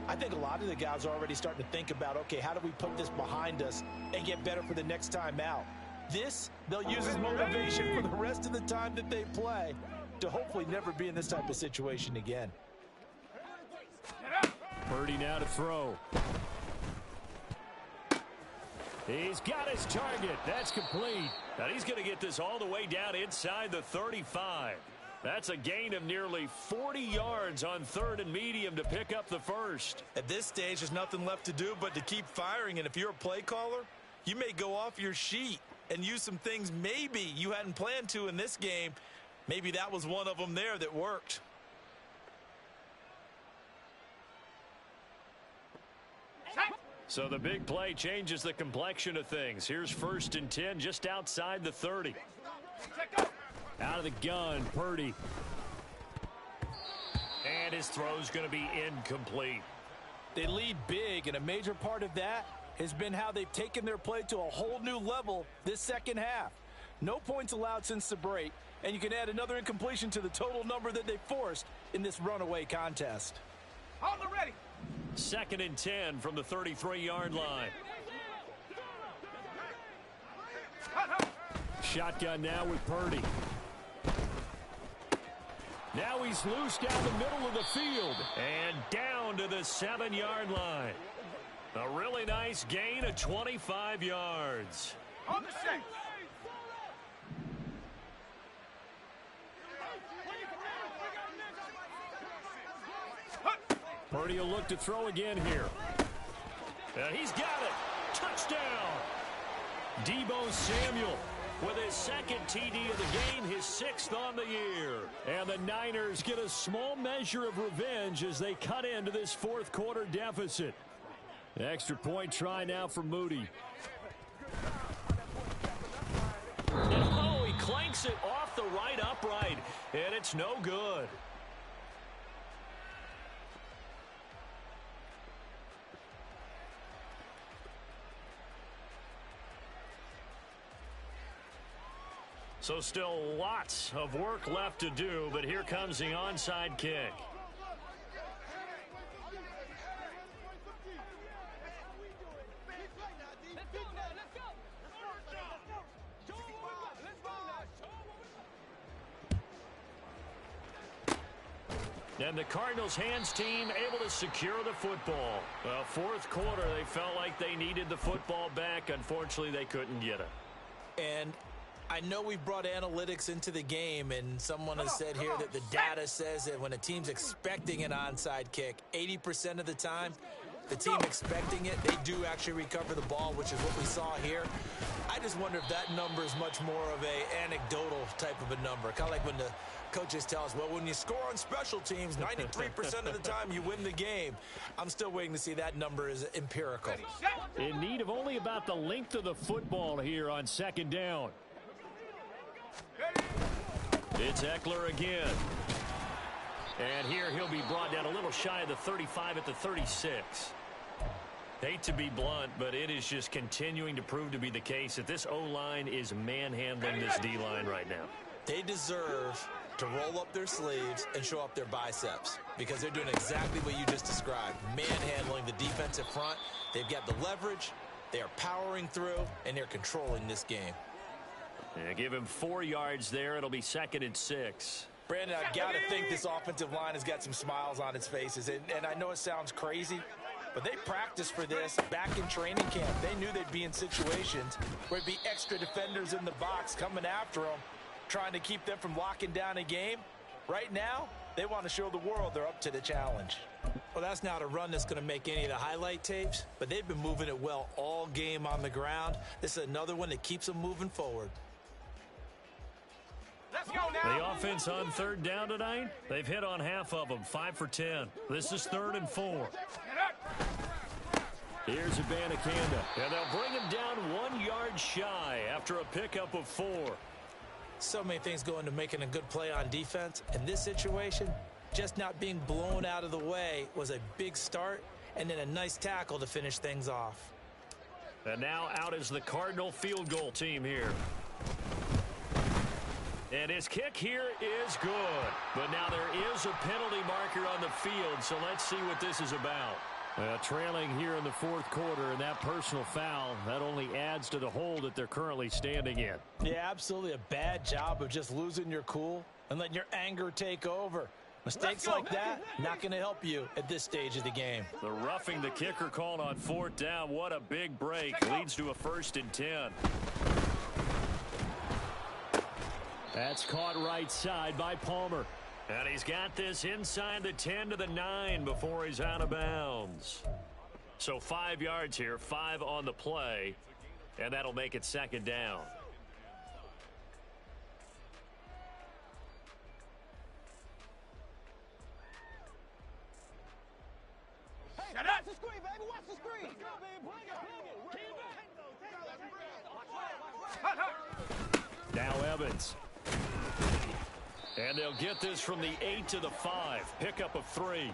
I think a lot of the guys are already starting to think about, okay, how do we put this behind us and get better for the next time out? This, they'll use as motivation for the rest of the time that they play to hopefully never be in this type of situation again. Purdy now to throw. He's got his target. That's complete. Now he's going to get this all the way down inside the 35. That's a gain of nearly 40 yards on 3rd and medium to pick up the first. At this stage, there's nothing left to do but to keep firing, and if you're a play caller, you may go off your sheet. and use some things maybe you hadn't planned to in this game. Maybe that was one of them there that worked. So the big play changes the complexion of things. Here's 1st and 10 just outside the 30. Out of the gun, Purdy. And his throw's going to be incomplete. They lead big, and a major part of that has been how they've taken their play to a whole new level this second half. No points allowed since the break, and you can add another incompletion to the total number that they forced in this runaway contest. On the ready. 2nd and 10 from the 33-yard line. Shotgun now with Purdy. Now he's loose down the middle of the field and down to the 7-yard line. A really nice gain of 25 yards. On the set. Purdy will look to throw again here. And he's got it. Touchdown. Deebo Samuel with his 2nd TD of the game, his 6th on the year. And the Niners get a small measure of revenge as they cut into this 4th quarter deficit. Extra point try now for Moody. And oh, he clanks it off the right upright, and it's no good. So still lots of work left to do, but here comes the onside kick. And the Cardinals' hands team able to secure the football. Well, 4th quarter, they felt like they needed the football back. Unfortunately, they couldn't get it. And I know we've brought analytics into the game, and someone has said here that the data says that when a team's expecting an onside kick, 80% of the time, the team expecting it, they do actually recover the ball, which is what we saw here. I just wonder if that number is much more of a anecdotal type of a number. Kind of like when the coaches tell us, well, when you score on special teams, 93% of the time you win the game. I'm still waiting to see that number is empirical. In need of only about the length of the football here on 2nd down. It's Eckler again. And here he'll be brought down a little shy of the 35 at the 36. Hate to be blunt, but it is just continuing to prove to be the case that this O-line is manhandling this D-line right now. They deserve to roll up their sleeves and show up their biceps because they're doing exactly what you just described, manhandling the defensive front. They've got the leverage, they are powering through, and they're controlling this game. Yeah, give him 4 yards there. It'll be 2nd and 6. Brandon, I've got to think this offensive line has got some smiles on its faces. And I know it sounds crazy, but they practiced for this back in training camp. They knew they'd be in situations where it'd be extra defenders in the box coming after them, trying to keep them from locking down a game. Right now, they want to show the world they're up to the challenge. Well, that's not a run that's going to make any of the highlight tapes, but they've been moving it well all game on the ground. This is another one that keeps them moving forward. Let's go now. The offense on 3rd down tonight, they've hit on half of them, 5 for 10. This is 3rd and 4. Here's Abanikanda, and they'll bring him down 1 yard shy after a pickup of 4. So many things go into making a good play on defense. In this situation, just not being blown out of the way was a big start, and then a nice tackle to finish things off. And now out is the Cardinal field goal team here. And his kick here is good. But now there is a penalty marker on the field, so let's see what this is about. Trailing here in the 4th quarter, and that personal foul, that only adds to the hole that they're currently standing in. Yeah, absolutely a bad job of just losing your cool and letting your anger take over. Mistakes like that, not going to help you at this stage of the game. The roughing the kicker called on 4th down. What a big break. Leads to a 1st and 10. That's caught right side by Palmer. And he's got this inside the 10 to the 9 before he's out of bounds. So 5 yards here, 5 on the play, and that'll make it 2nd down. Now Evans. And they'll get this from the 8 to the 5. Pickup of 3.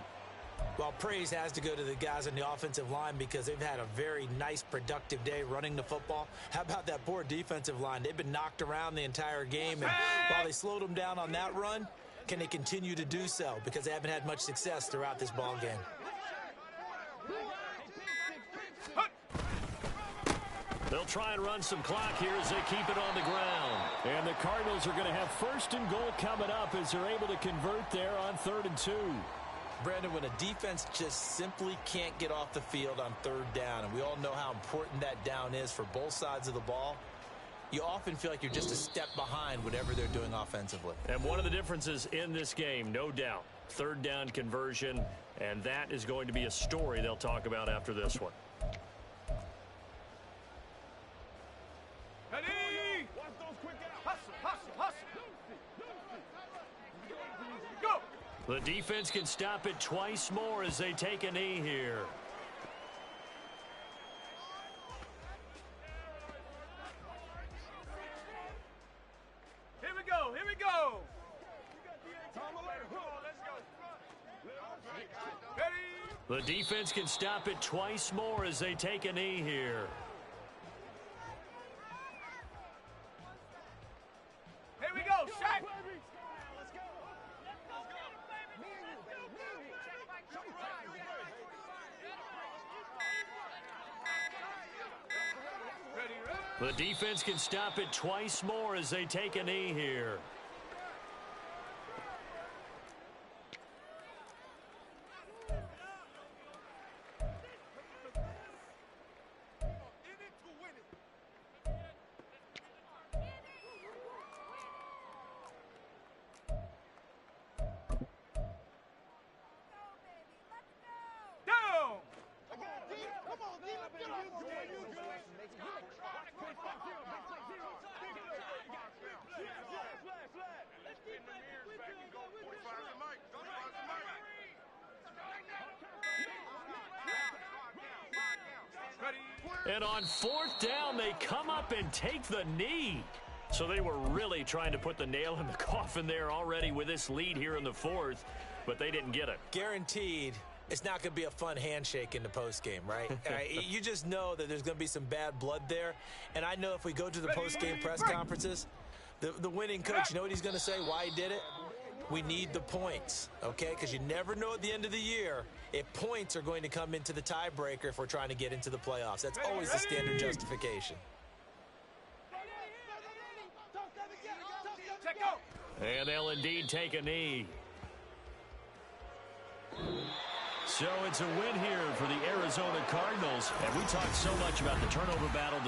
Well, praise has to go to the guys on the offensive line because they've had a very nice, productive day running the football. How about that poor defensive line? They've been knocked around the entire game, and while they slowed them down on that run, can they continue to do so? Because they haven't had much success throughout this ball game. They'll try and run some clock here as they keep it on the ground. And the Cardinals are going to have 1st and goal coming up as they're able to convert there on 3rd and 2. Brandon, when a defense just simply can't get off the field on 3rd down, and we all know how important that down is for both sides of the ball, you often feel like you're just a step behind whatever they're doing offensively. And one of the differences in this game, no doubt, 3rd down conversion, and that is going to be a story they'll talk about after this one. Ready? Hustle, hustle, hustle. Go. The defense can stop it twice more as they take a knee here. Here we go, here we go. Ready? The defense can stop it twice more as they take a knee here. Here we go, Shaq. The defense can stop it twice more as they take a knee here. And on 4th down, they come up and take the knee. So they were really trying to put the nail in the coffin there already with this lead here in the 4th, but they didn't get it. Guaranteed, it's not going to be a fun handshake in the postgame, right? You just know that there's going to be some bad blood there. And I know if we go to the postgame press conferences, the winning coach, you know what he's going to say, why he did it? We need the points, okay? Because you never know at the end of the year if points are going to come into the tiebreaker if we're trying to get into the playoffs. That's always the standard justification. And they'll indeed take a knee. So it's a win here for the Arizona Cardinals. And we talked so much about the turnover battle,